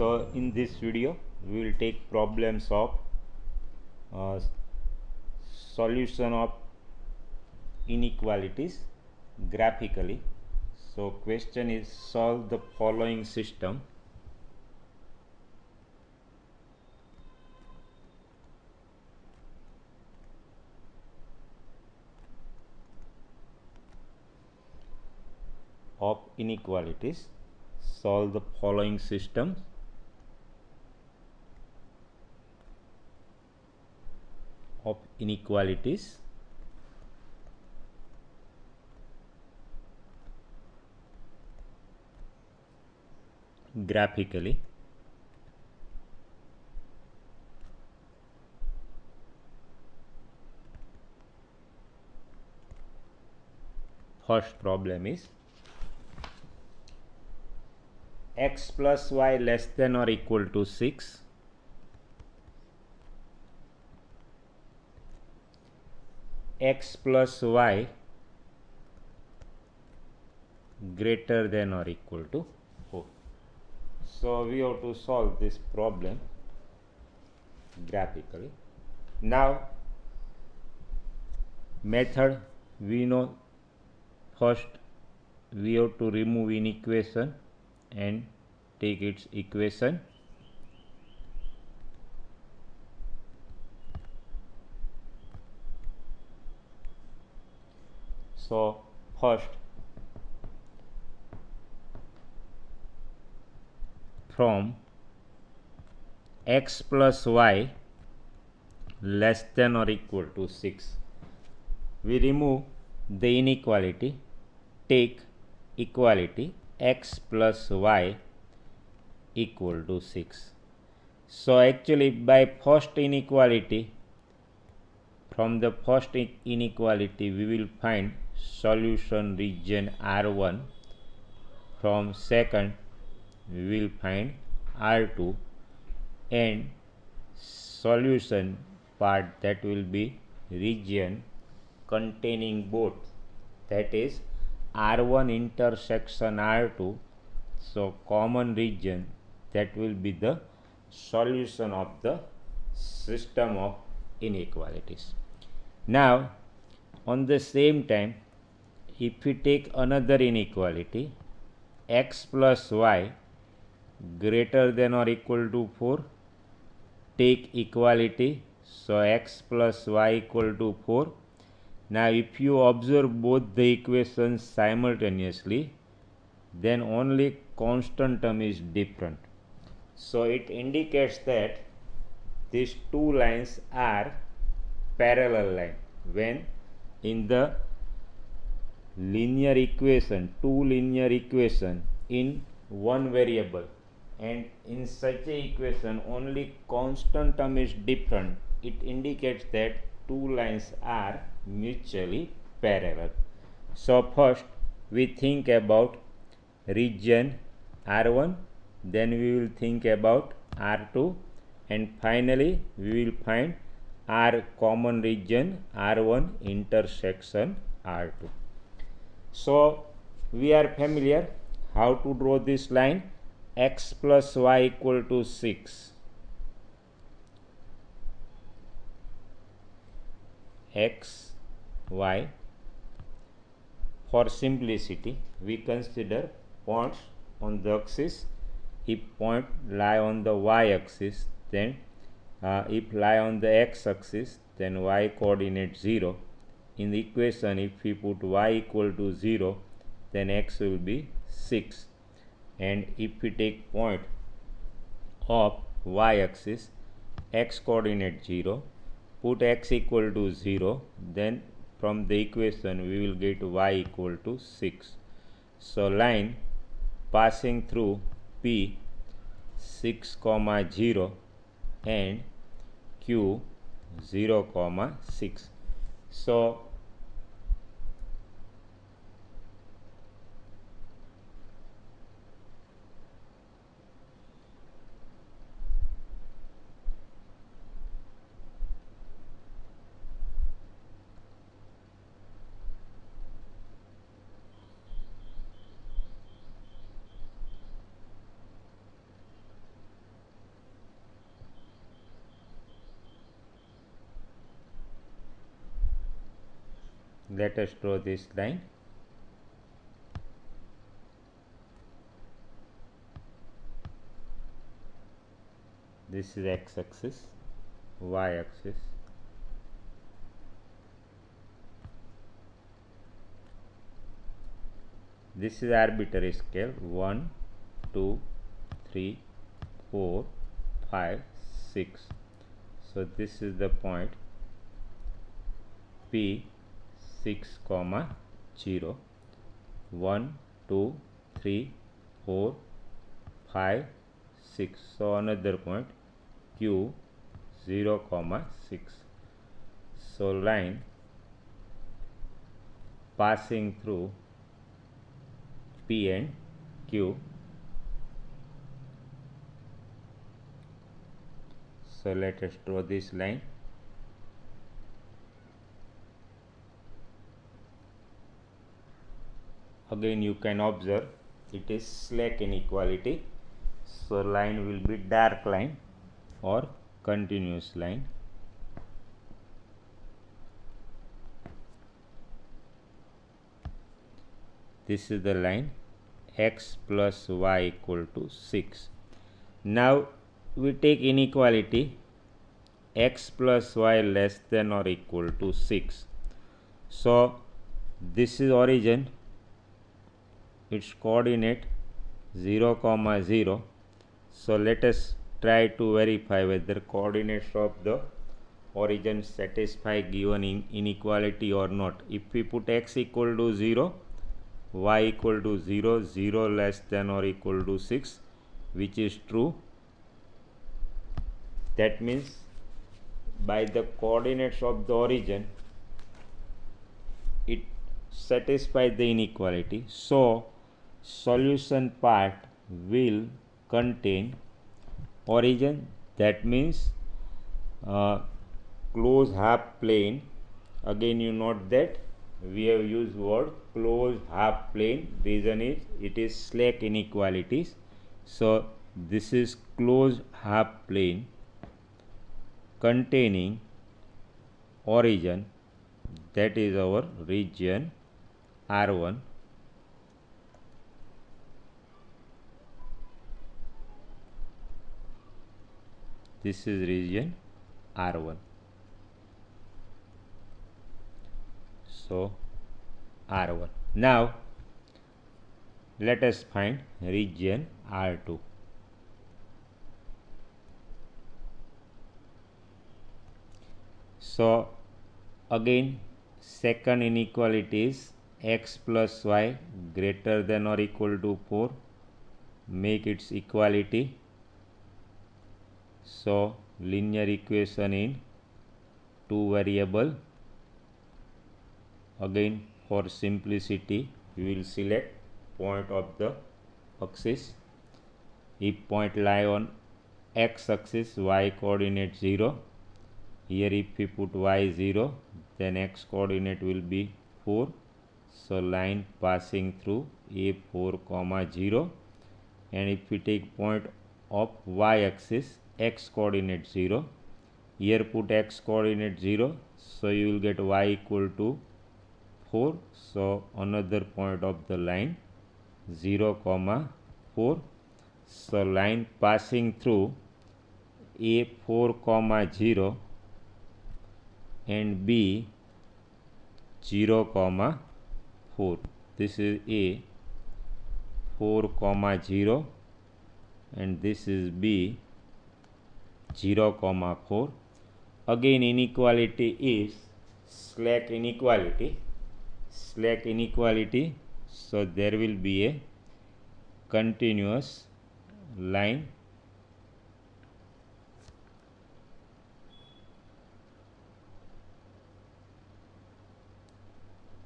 So in this video we will take problems of solution of inequalities graphically. So question is, solve the following system. Of inequalities, solve the following system. Of inequalities graphically. First problem is x plus y less than or equal to 6. X plus y greater than or equal to 4. So we have to solve this problem graphically. Now method we know. First we have to remove inequation and take its equation. So first from x plus y less than or equal to 6, we remove the inequality, take equality x plus y equal to 6. So actually by first inequality, from the first inequality we will find solution region R1. From second we will find R2, and solution part that will be region containing both, that is R1 intersection R2. So common region, that will be the solution of the system of inequalities. Now on the same time, if we take another inequality, x plus y greater than or equal to 4, take equality, so x plus y equal to 4. Now if you observe both the equations simultaneously, then only constant term is different. So it indicates that these two lines are parallel line. When in the linear equation, two linear equation in one variable, and in such a equation only constant term is different, it indicates that two lines are mutually parallel. So first we think about region R1, then we will think about R2, and finally we will find R common region R1 intersection R2. So we are familiar how to draw this line. X plus y equal to 6. X, y. For simplicity, we consider points on the axis. If point lie on the y-axis, then if lie on the x-axis, then y coordinate 0. In the equation, if we put y equal to 0, then x will be 6. And if we take point of y-axis, x coordinate 0, put x equal to 0, then from the equation we will get y equal to 6. So line passing through P 6, 0 and Q 0, 6. So Let us draw this line. This is x-axis, y-axis. This is arbitrary scale 1, 2, 3, 4, 5, 6. So this is the point P 6, 0, 1, 2, 3, 4, 5, 6. So another point Q 0, 6. So line passing through P and Q. So let us draw this line. Again you can observe it is slack inequality. So line will be dark line or continuous line. This is the line x plus y equal to 6. Now we take inequality x plus y less than or equal to 6. So this is origin, its coordinate 0, 0. So let us try to verify whether coordinates of the origin satisfy given inequality or not. If we put x equal to 0, y equal to 0, 0 less than or equal to 6, which is true. That means by the coordinates of the origin it satisfies the inequality. So solution part will contain origin, that means closed half plane. Again you note that we have used word closed half plane. Reason is it is slack inequalities. So this is closed half plane containing origin, that is our region R1. This is region R1. So R1. Now let us find region R2. So again second inequality is x plus y greater than or equal to 4. Make its equality. So linear equation in two variable. Again for simplicity we will select point of the axis. If point lie on x axis, y coordinate 0. Here if we put y 0, then x coordinate will be 4. So line passing through A4, 0. And if we take point of y axis, x coordinate 0. Here put x coordinate 0. So you will get y equal to 4. So another point of the line 0, 4. So line passing through A4, 0 and B 0, 4. This is A 4, 0 and this is B 0, 4. Again inequality is slack inequality. Slack inequality. So there will be a continuous line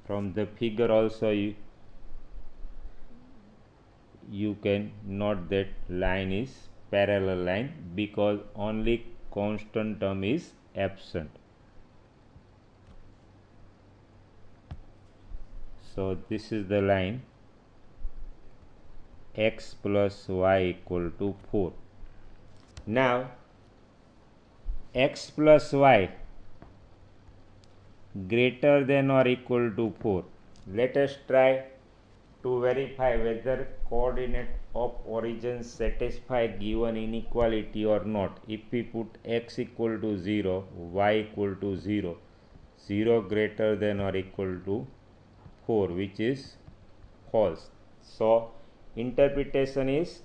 from the figure. Also you can note that line is parallel line because only constant term is absent. So this is the line x plus y equal to 4. Now x plus y greater than or equal to 4. Let us try to verify whether coordinate of origin satisfy given inequality or not. If we put x equal to 0, y equal to 0, 0 greater than or equal to 4, which is false. So interpretation is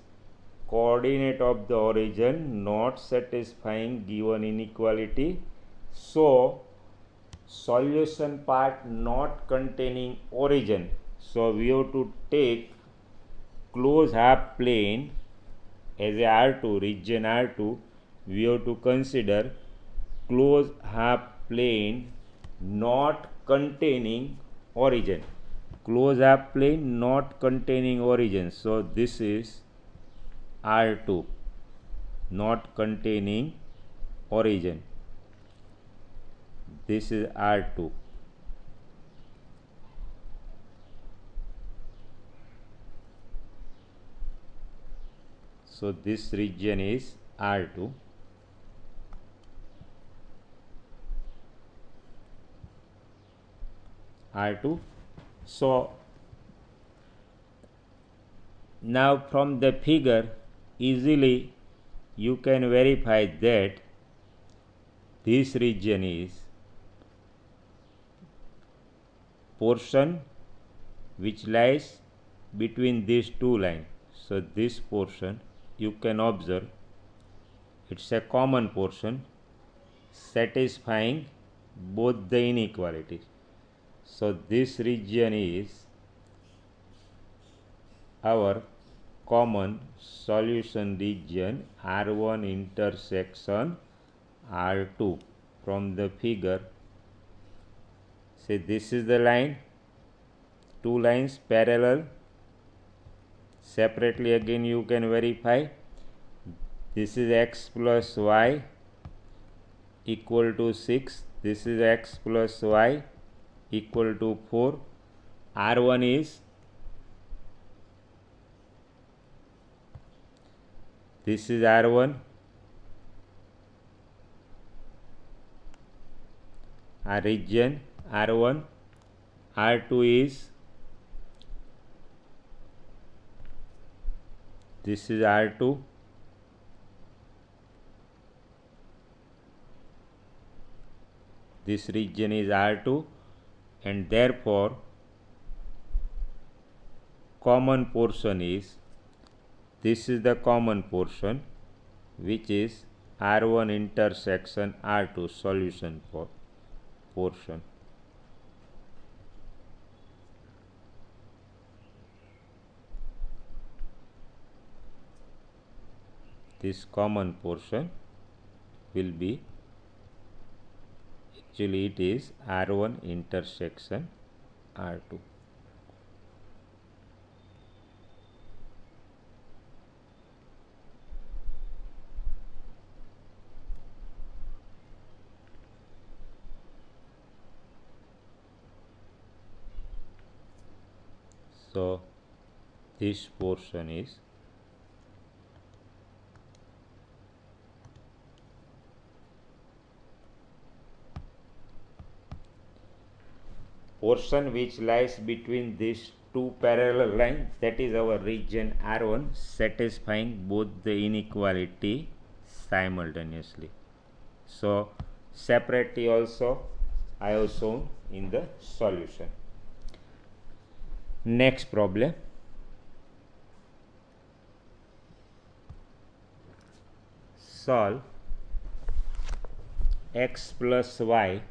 coordinate of the origin not satisfying given inequality. So solution part not containing origin. So we have to take closed half plane as a R2, region R2. We have to consider closed half plane not containing origin. Closed half plane not containing origin. So this is R2 not containing origin. This is R2. So this region is R2. R2. So now from the figure easily you can verify that this region is portion which lies between these two lines. So this portion you can observe it's a common portion satisfying both the inequalities. So this region is our common solution region R1 intersection R2. From the figure, say this is the line, two lines parallel. Separately again you can verify. This is x plus y equal to 6. This is x plus y equal to 4. R1 is this is R1. Our region R1. R2 is this is R2. This region is R2, and therefore common portion is this is the common portion which is R1 intersection R2 solution for portion. This common portion will be actually it is R1 intersection R2. So this portion is portion which lies between these two parallel lines, that is our region R1 satisfying both the inequality simultaneously. So separately also I have shown in the solution. Next problem. Solve x plus y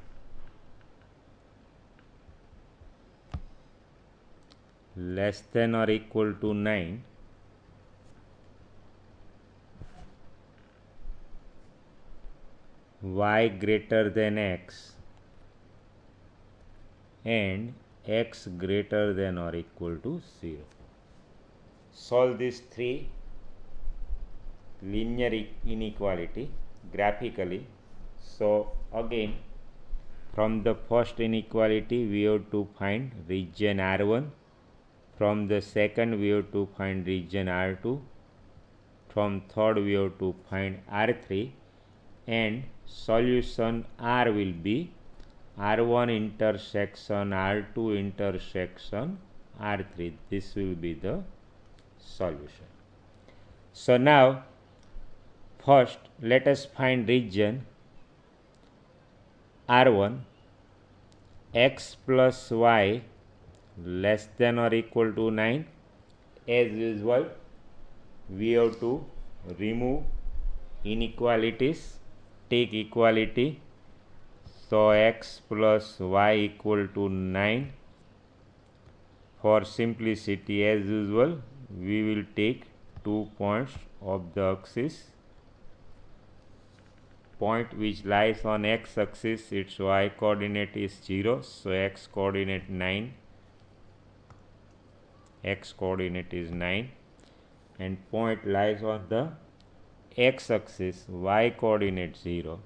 less than or equal to 9 y greater than x and x greater than or equal to 0. Solve these three linear inequality graphically. So again from the first inequality we have to find region R1. From the second we have to find region R2. From third we have to find R3, and solution R will be R1 intersection R2 intersection R3. This will be the solution. So now first let us find region R1 x plus y less than or equal to 9. As usual, we have to remove inequalities, take equality. So x plus y equal to 9. For simplicity, as usual, we will take 2 points of the axis. Point which lies on x axis, its y coordinate is 0, so x coordinate 9, x coordinate is 9, and point lies on the x axis, y coordinate 0.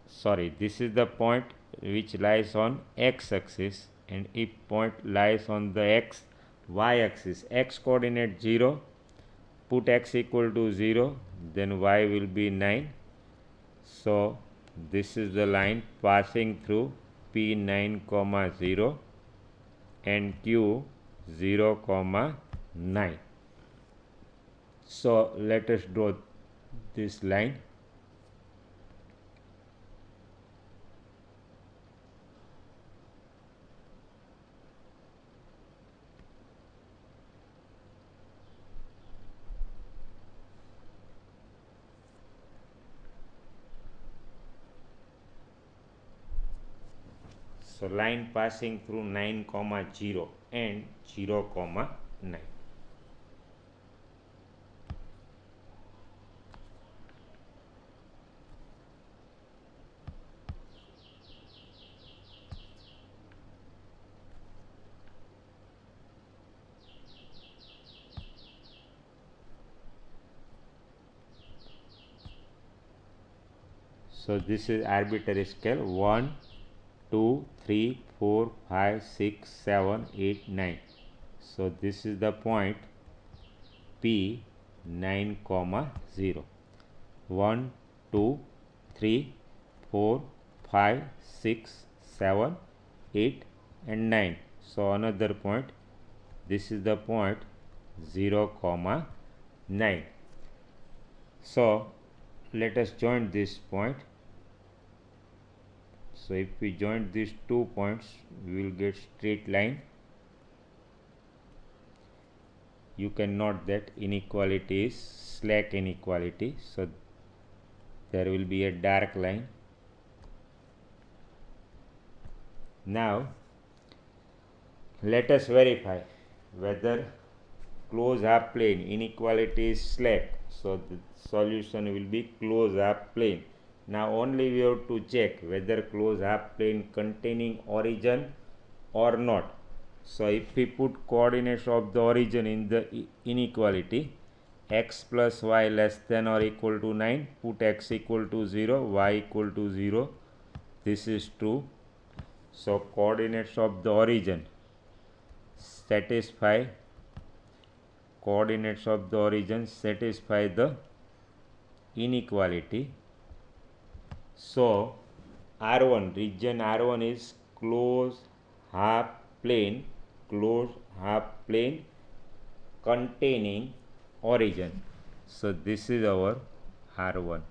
Sorry, this is the point which lies on x axis, and if point lies on the y axis, x coordinate 0, put x equal to 0, then y will be 9. So this is the line passing through P9, 0 and Q 0, 9. So let us draw this line. So line passing through 9, 0 and 0, 9. So this is arbitrary scale 1, 2, 3, 4, 5, 6, 7, 8, 9. So this is the point P 9, 0. 1, 2, 3, 4, 5, 6, 7, 8 and 9. So another point, this is the point 0, 9. So let us join this point. So if we join these 2 points, we will get straight line. You can note that inequality is slack inequality. So there will be a dark line. Now let us verify whether closed half plane inequality is slack. So the solution will be closed half plane. Now only we have to check whether closed half plane containing origin or not. So if we put coordinates of the origin in the inequality, x plus y less than or equal to 9, put x equal to 0, y equal to 0. This is true. So coordinates of the origin satisfy the inequality. So R1, region R1 is closed half plane containing origin. So this is our R1.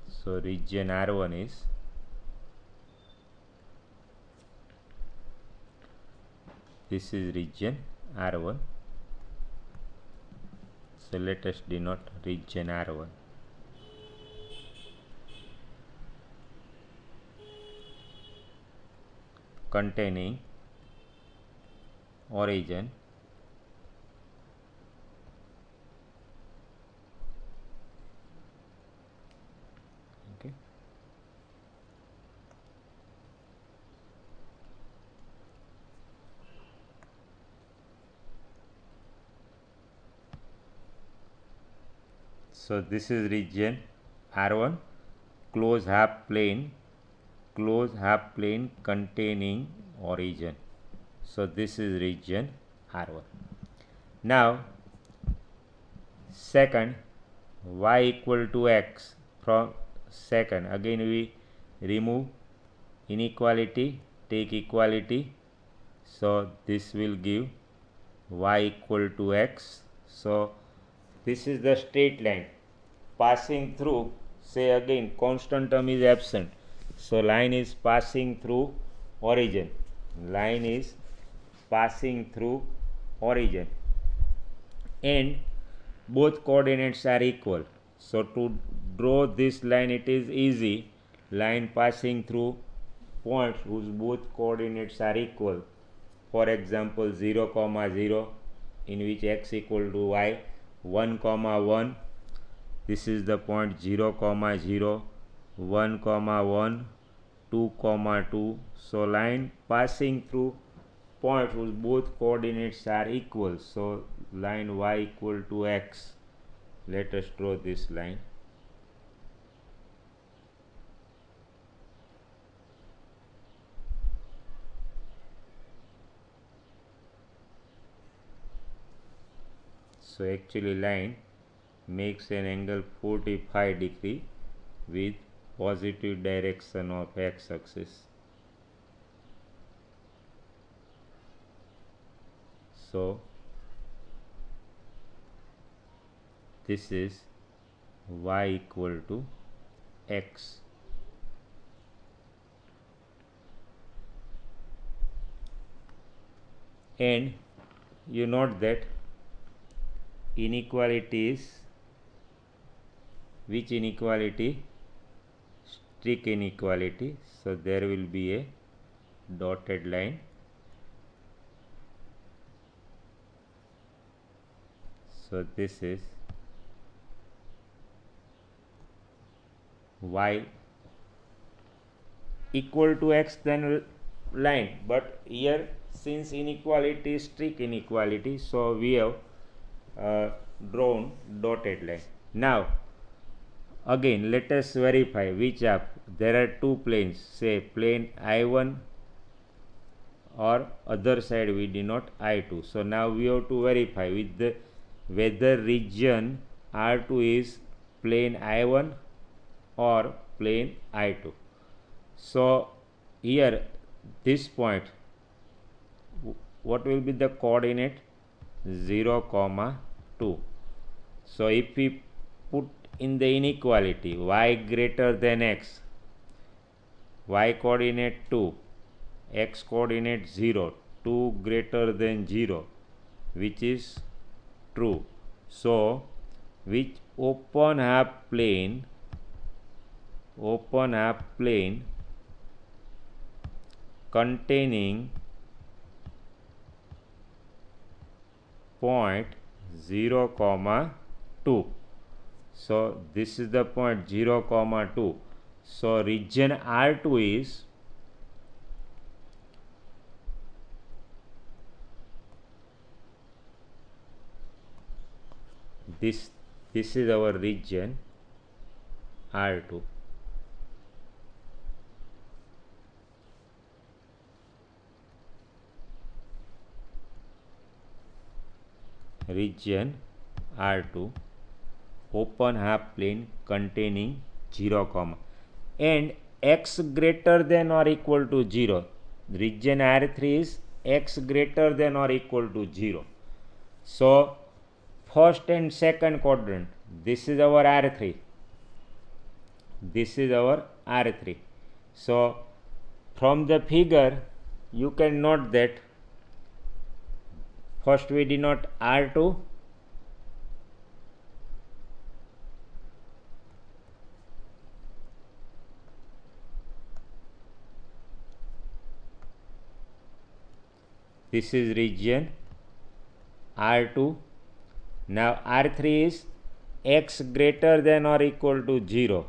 So region R1 is this is region R1. So let us denote region R1. Containing origin okay. So this is region R1, closed half plane containing origin. So this is region R1. Now second, y equal to x from second. Again we remove inequality, take equality, so this will give y equal to x. So this is the straight line passing through, say again constant term is absent, so line is passing through origin, line is passing through origin and both coordinates are equal. So to draw this line it is easy, line passing through points whose both coordinates are equal, for example 0 comma 0 in which x equal to y, 1 comma 1, this is the point 0 comma 0, 1 comma 1, 2 comma 2. So line passing through point whose both coordinates are equal, so line y equal to x. Let us draw this line. So actually line makes an angle 45 degree with positive direction of x axis. So this is y equal to x. And you note that inequality is which inequality? Strict inequality. So there will be a dotted line. So this is y equal to x then line, but here since inequality is strict inequality, so we have drawn dotted line. Now again let us verify which are, there are two planes, say plane I1 or other side we denote I2. So now we have to verify with the whether region R2 is plane I1 or plane I2. So here this point, what will be the coordinate? 0 comma 2. So if we put in the inequality y greater than x, y coordinate 2, x coordinate 0, 2 greater than 0, which is true. So which open half plane containing point 0 comma 2. So this is the point 0 comma 2. So region R2 is this is our region R2. Region R2, open half plane containing 0 comma and x greater than or equal to 0. Region R3 is x greater than or equal to 0. So first and second quadrant, this is our R3, this is our R3. So from the figure you can note that first we denote R2, this is region R2. Now R3 is x greater than or equal to 0.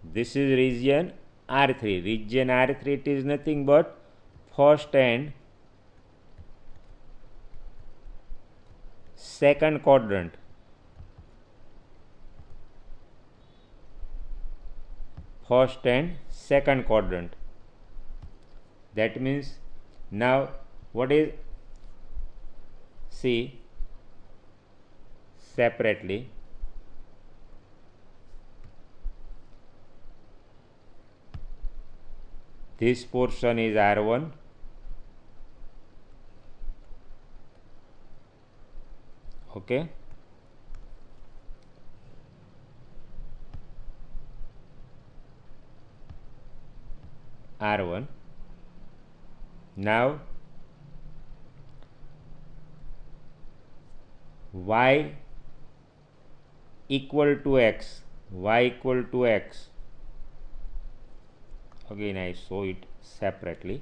This is region R3. Region R3 it is nothing but first and second quadrant. First and second quadrant. That means now what is, see separately, This portion is R1. Okay. R1. Now y equal to x, y equal to x. Again I show it separately.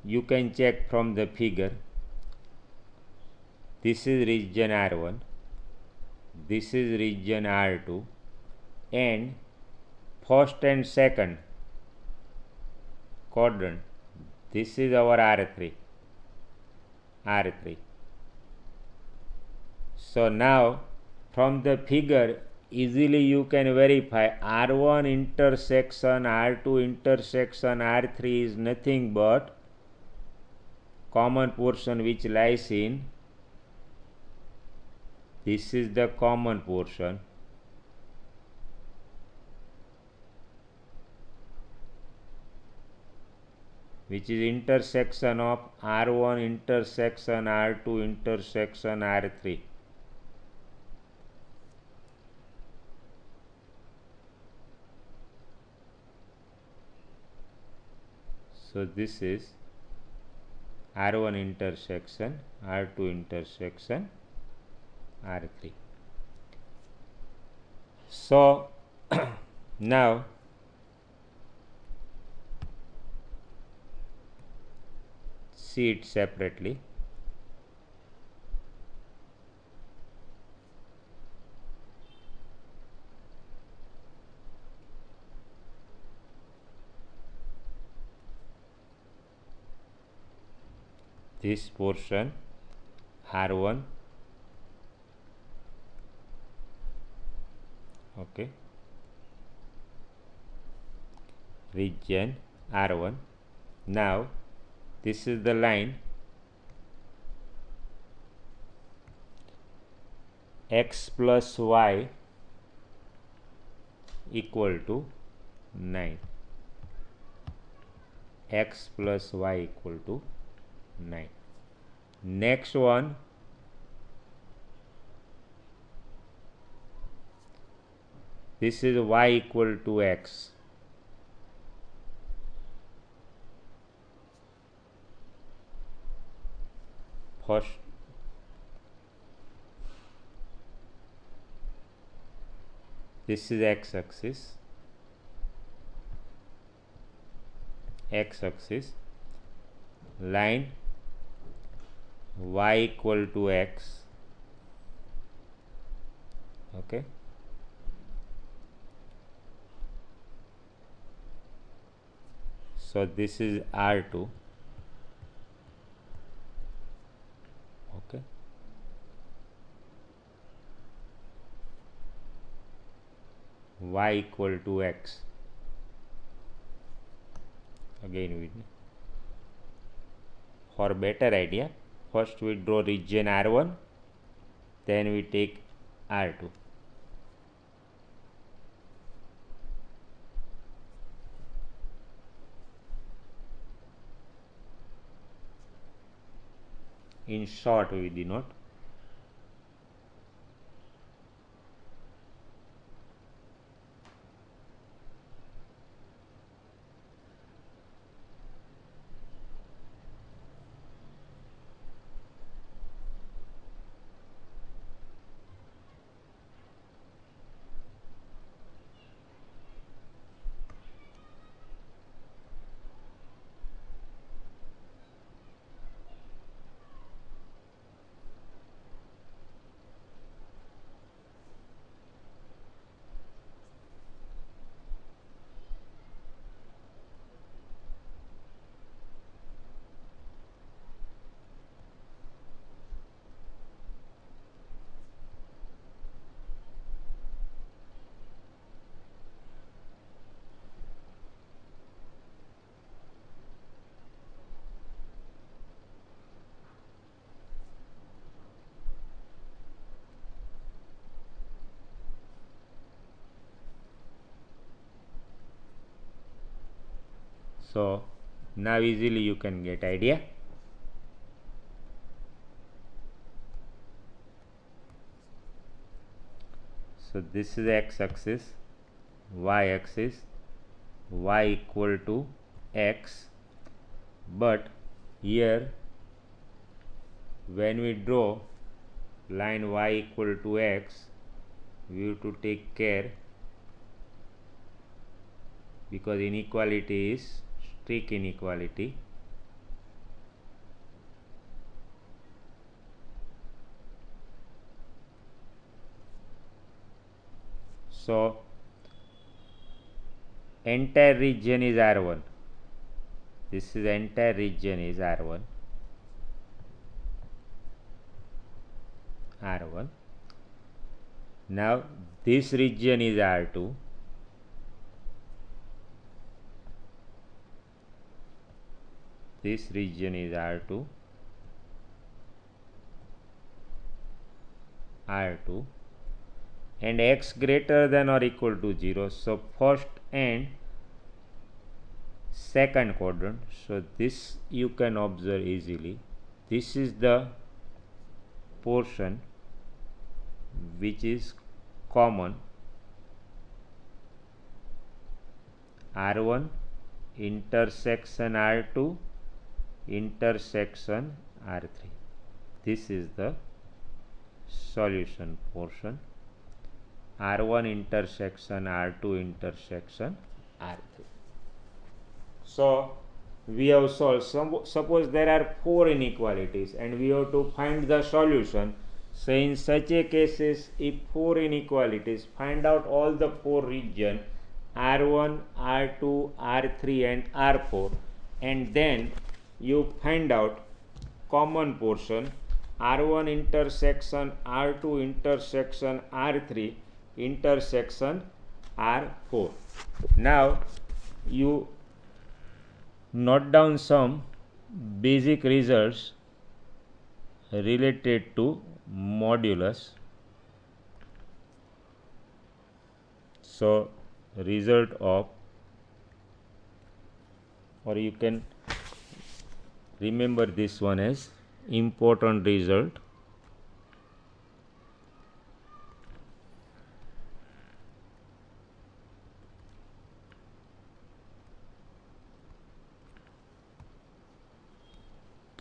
You can check from the figure. This is region R1, this is region R2, and first and second quadrant, this is our R3. So now from the figure easily you can verify R1 intersection R2 intersection R3 is nothing but common portion which lies in, this is the common portion, which is intersection of R1 intersection R2 intersection R3. So this is R1 intersection R2 intersection R3. So now see it separately. This portion R1, okay, region R1. Now this is the line x plus y equal to 9. X plus y equal to 9. Next one, this is y equal to x. First, this is x axis, line y equal to x, okay. So this is R2, okay. Y equal to x. Again we, for better idea, first we draw region R1, then we take R2. In short we denote. So now easily you can get idea. So this is x-axis, y-axis, y equal to x, but here when we draw line y equal to x, we have to take care because inequality is strict inequality. So entire region is R1. This is entire region is R1. R1. Now this region is R2. This region is R2. R2. And x greater than or equal to 0. So first and second quadrant. So this you can observe easily. This is the portion which is common. R1 intersection R2 intersection R3. This is the solution portion. R1 intersection R2 intersection R3. So we have solved. Suppose there are 4 inequalities and we have to find the solution. So in such a cases, if 4 inequalities, find out all the 4 region R1, R2, R3 and R4, and then you find out common portion R1 intersection R2 intersection R3 intersection R4. Now you note down some basic results related to modulus. So result of, or you can remember this one as important result.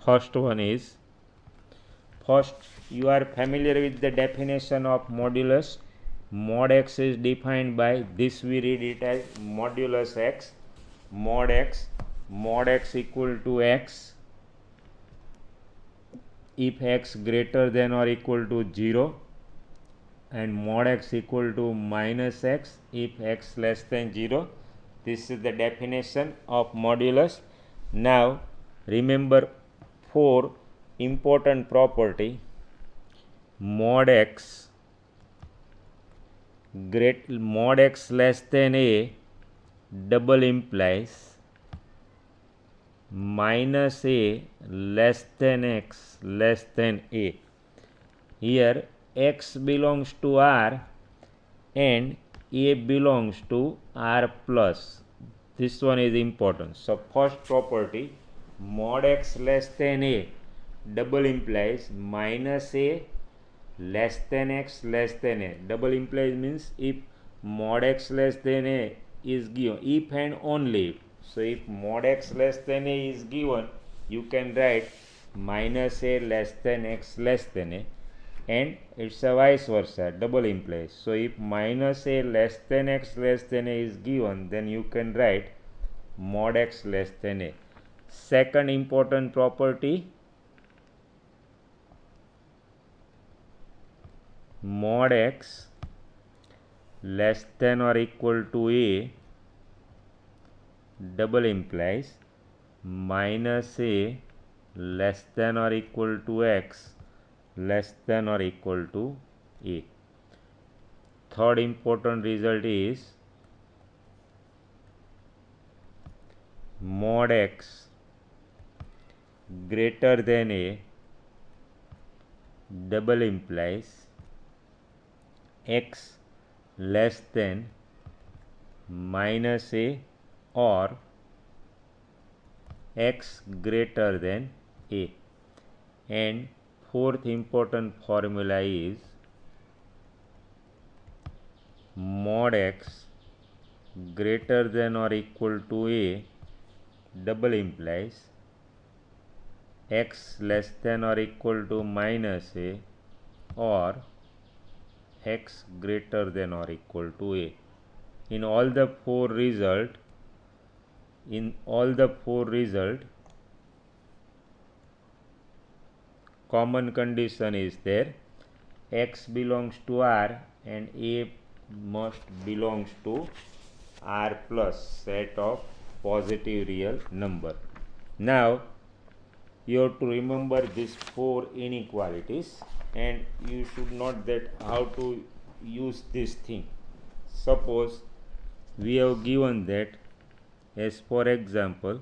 First one is, first you are familiar with the definition of modulus. Mod x is defined by this, we read it as modulus x, mod x equal to x if x greater than or equal to 0, and mod x equal to minus x if x less than 0. This is the definition of modulus. Now remember 4 important property. Mod x less than a double implies minus a less than x less than a. Here x belongs to R and a belongs to R plus. This one is important. So first property, mod x less than a double implies minus a less than x less than a. Double implies means if mod x less than a is given, if and only if. So if mod x less than a is given, you can write minus a less than x less than a, and it's a vice versa, double implies. So if minus a less than x less than a is given, then you can write mod x less than a. Second important property, mod x less than or equal to a double implies minus a less than or equal to x less than or equal to a. Third important result is mod x greater than a double implies x less than minus a or x greater than a. And fourth important formula is mod x greater than or equal to a double implies x less than or equal to minus a or x greater than or equal to a. In all the four result, common condition is there, x belongs to R and a must belongs to R plus set of positive real number. Now you have to remember these four inequalities and you should know that how to use this thing. Suppose we have given that, as for example,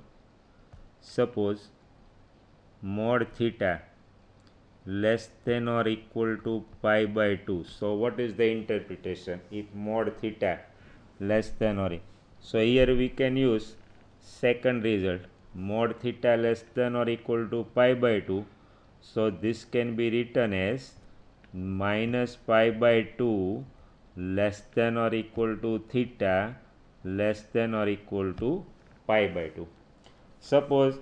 suppose mod theta less than or equal to pi by 2. So what is the interpretation if mod theta less than or equal? So here we can use second result, mod theta less than or equal to pi by 2. So this can be written as minus pi by 2 less than or equal to theta less than or equal to pi by 2. Suppose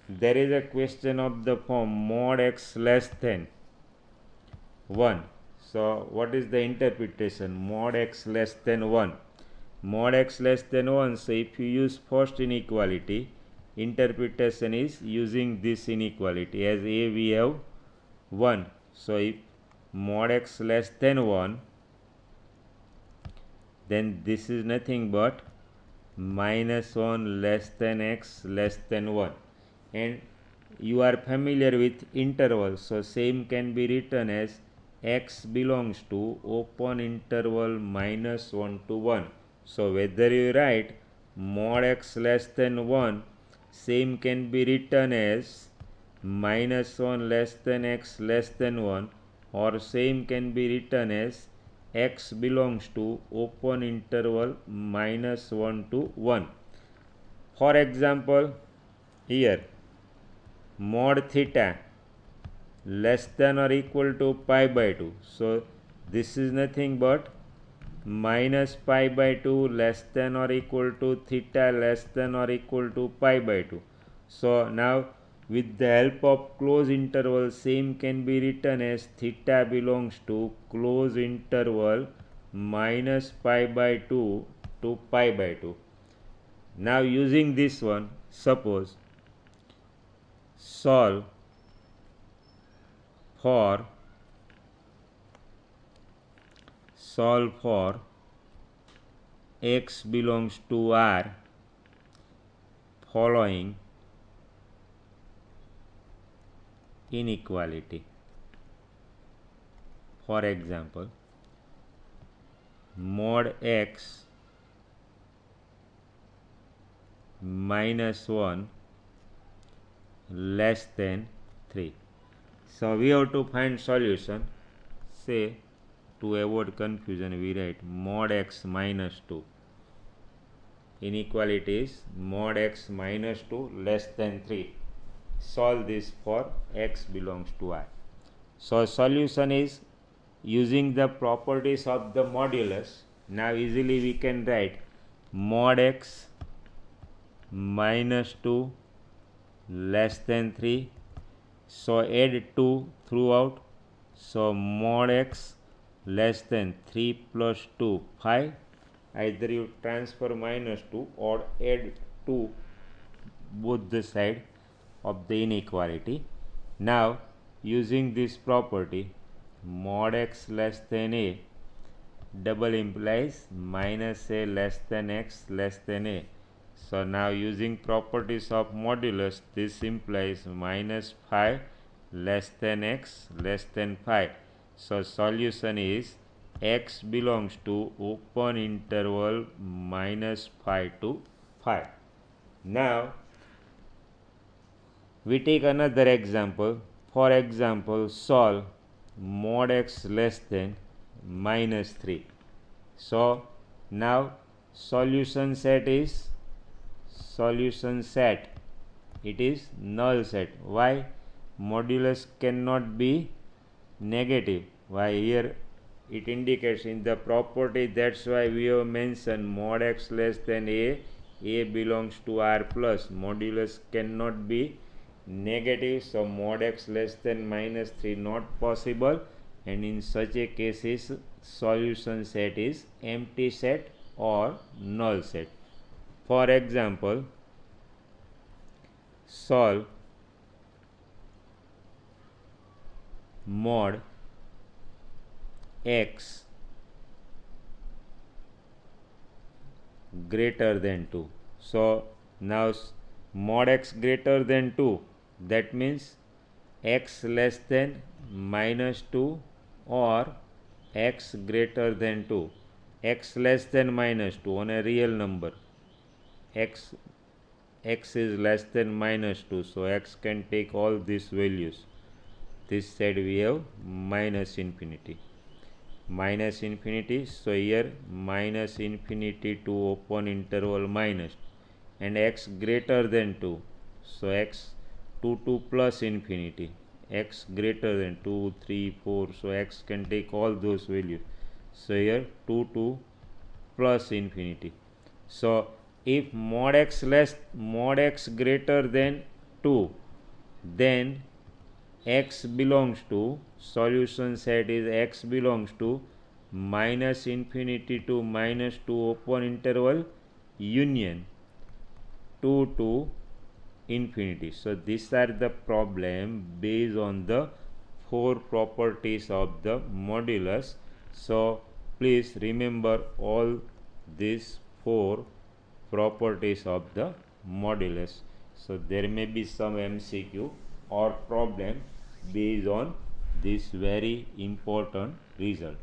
there is a question of the form mod x less than 1. So what is the interpretation? Mod x less than 1. Mod x less than 1. So if you use first inequality, interpretation is using this inequality. As a we have 1. So if mod x less than 1, then this is nothing but minus 1 less than x less than 1. And you are familiar with interval, so same can be written as x belongs to open interval minus 1 to 1. So whether you write mod x less than 1, same can be written as minus 1 less than x less than 1, or same can be written as x belongs to open interval minus 1 to 1. For example, here mod theta less than or equal to pi by 2. So this is nothing but minus pi by 2 less than or equal to theta less than or equal to pi by 2. So now with the help of close interval, same can be written as theta belongs to close interval minus pi by 2 to pi by 2. Now using this one, suppose solve for x belongs to R following inequality. For example, mod x minus 1 less than 3. So we have to find solution. Say, to avoid confusion, we write mod x minus 2. Inequality is mod x minus 2 less than 3. Solve this for x belongs to I. So solution is using the properties of the modulus. Now easily we can write mod x minus 2 less than 3. So add 2 throughout. So mod x less than 3 plus 2, 5. Either you transfer minus 2 or add 2 both the side of the inequality. Now using this property, mod x less than a double implies minus a less than x less than a. So now using properties of modulus, this implies minus 5 less than x less than 5. So solution is x belongs to open interval minus 5 to 5. Now we take another example. For example, solve mod x less than minus 3. So now solution set it is null set. Why? Modulus cannot be negative. Why? Here it indicates in the property, that's why we have mentioned mod x less than a belongs to R plus. Modulus cannot be negative, so mod x less than minus 3 not possible, and in such a case solution set is empty set or null set. For example, solve mod x greater than 2. So now mod x greater than 2, that means x less than minus 2 or x greater than 2. X less than minus 2 on a real number. X is less than minus 2, so x can take all these values. This side we have minus infinity. Minus infinity, so here minus infinity to open interval minus, and x greater than 2, so x 2 plus infinity, x greater than 2, 3, 4, so x can take all those values. So here 2 plus infinity. So if mod x greater than 2, then x belongs to, solution set is x belongs to minus infinity to minus 2 open interval union 2 to infinity. So these are the problem based on the 4 properties of the modulus. So please remember all these 4 properties of the modulus. So there may be some MCQ or problem based on this very important result.